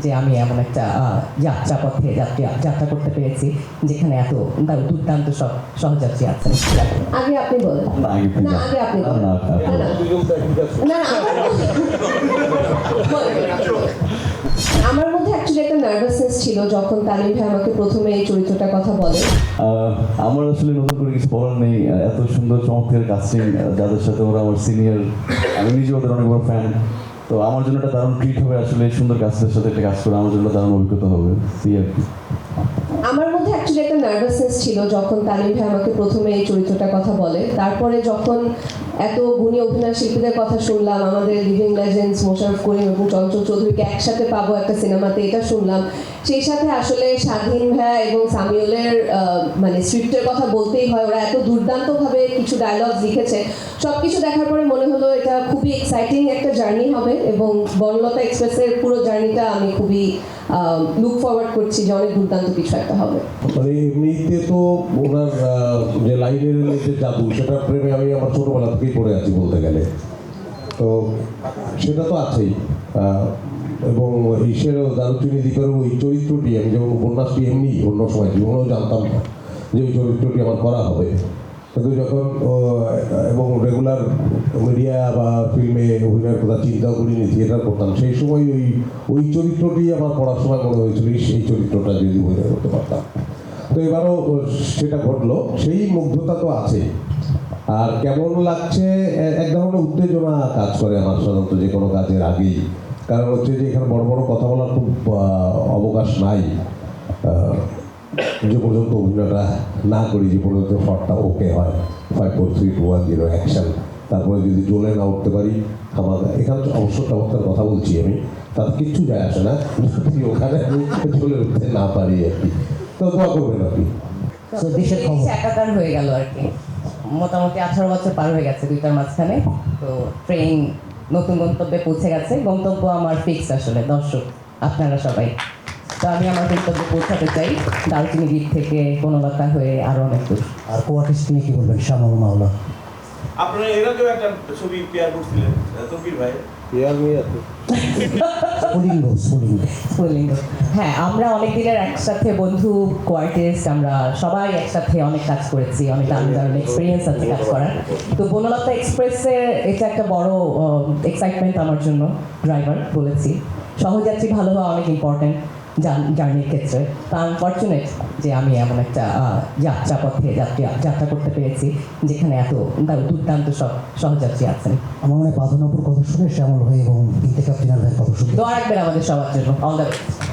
যে আমি এমন একটা যাত্রাপথে যাত্রা করতে পেরেছি যেখানে এত দুর্দান্ত সব সহযাত্রী আছেন। আগে আপনি বলেন। না আগে আপনি বলেন। না আমার মধ্যে অ্যাকচুয়ালি একটা নার্ভাসনেস ছিল যখন তালিম ভাই আমাকে প্রথমে এই চরিত্রটার কথা বলে। আমার আসলে নতুন করে কিছু বলার নেই। এত সুন্দর চমৎকার কাস্টিং, যাদের সাথে ওরা আমার সিনিয়র, আমি নিজে ওদের অনেক বড় ফ্যান। তো আমার জন্য একটা দারুণ ট্রিট হবে আসলে সুন্দর কাস্টের সাথে একটা কাজ করে, আমার জন্য দারুণ অভিজ্ঞতা হবে। আর কি আমার মধ্যে অ্যাকচুয়ালি একটা নার্ভাসনেস ছিল যখন তালিম ভাই আমাকে প্রথমে এই চরিত্রটার কথা বলে। তারপরে যখন এত গুণী অভিনয় শিল্পীদের কথা শুনলাম, আমাদের লিভিং লেজেন্ডস মোশাররফ করিম এবং চঞ্চল চৌধুরীকে একসাথে পাবো একটা সিনেমাতে, এটা শুনলাম। সেই সাথে আসলে স্বাধীন ভাইয়া এবং সামিউলের মানে স্ক্রিপ্টের কথা বলতেই হয়, ওরা এত দুর্দান্তভাবে কিছু ডায়লগ লিখেছে। সব কিছু দেখার পরে মনে হলো এটা খুবই এক্সাইটিং একটা জার্নি হবে এবং বনলতা এক্সপ্রেসের পুরো জার্নিটা আমি খুবই লুক ফরওয়ার্ড করছি যে অনেক দুর্দান্ত কিছু একটা হবে। মানে এমনিতে তো ওনার যে লাইনের যে জাদু, সেটার প্রেমে আমি আমার ছোটোবেলা থেকেই পড়ে আছি বলতে গেলে। তো সেটা তো আছেই, এবং ঈশ্বরেও দারুচিনি দিকেরও ওই চরিত্রটি, আমি যেমন উপন্যাসটি এমনি অন্য সময় জীবনেও জানতাম না যে ওই চরিত্রটি আমার করা হবে, কিন্তু যখন এবং রেগুলার মিডিয়া বা ফিল্মে অভিনয়ের কথা চিন্তাও করিনি, থিয়েটার করতাম, সেই সময় ওই চরিত্রটি আমার পড়ার সময় মনে হয়েছিল সেই চরিত্রটা যদি অভিনয় করতে পারতাম। তো এবারও সেটা ঘটলো, সেই মুগ্ধতা তো আছে। আর কেমন লাগছে, এক ধরনের উত্তেজনা কাজ করে আমার সাধারণত যে কোনো কাজের আগেই, কারণ হচ্ছে যে এখানে বড় বড় কথা বলার খুব অবকাশ নাই। যে পর্যন্ত অভিনয়টা না করি, যে পর্যন্ত শটটা ওকে হয়, 5 4 3 2 1 0 অ্যাকশন, তারপরে যদি জ্বলে না উঠতে পারি, আমার এখানে অবশ্য চমৎকার কথা বলছি আমি, তার কিচ্ছু যায় আসে না যদি ওখানে আমি জ্বলে উঠতে না পারি আর কি। তো দোয়া করবেন আর কি। দেশের একাকার হয়ে গেল আর কি, মোটামুটি 18 বছর পার হয়ে গেছে দুইটার মাঝখানে। তো ট্রেন নতুন গন্তব্যে পৌঁছে গেছে। গন্তব্য আমার ফিক্স আসলে, দর্শক আপনারা সবাই। তো আমি আমার গন্তব্যে পৌঁছাতে চাই, দারুচিনি দ্বীপ থেকে বনলতা হয়ে আরো অনেক দূর। আর কোয়ার্টিস্ট নিয়ে কি বলবেন, শ্যামল মাওলা? আপনারা এর আগেও একটা ছবি পেয়ার করছিলেন তকির ভাই। স্ফুলিঙ্গ। হ্যাঁ, আমরা অনেক দিনের একসাথে বন্ধু, কোয়ার্টিস্ট, আমরা সবাই একসাথে অনেক কাজ করেছি, অনেক দারুণ দারুণ এক্সপিরিয়েন্স আছে কাজ করার। তো বনলতা এক্সপ্রেসের এটা একটা বড় এক্সাইটমেন্ট আমার জন্য। ড্রাইভার বলেছি, সহযাত্রী ভালো হওয়া অনেক ইম্পর্টেন্ট জার্নির ক্ষেত্রে। তো আনফর্চুনেট যে আমি এমন একটা যাত্রাপথে যাত্রা করতে পেরেছি যেখানে এত দুর্দান্ত সব সহযাত্রী আছেন। আমার মনে হয় বাঁধানোপুর কথা শুনে শ্যামল ভাই এবং ইন্তেকাব দিনার ভাইয়ের কথা শুনে দোয়া রাখবেন আমাদের সবার জন্য। All the best.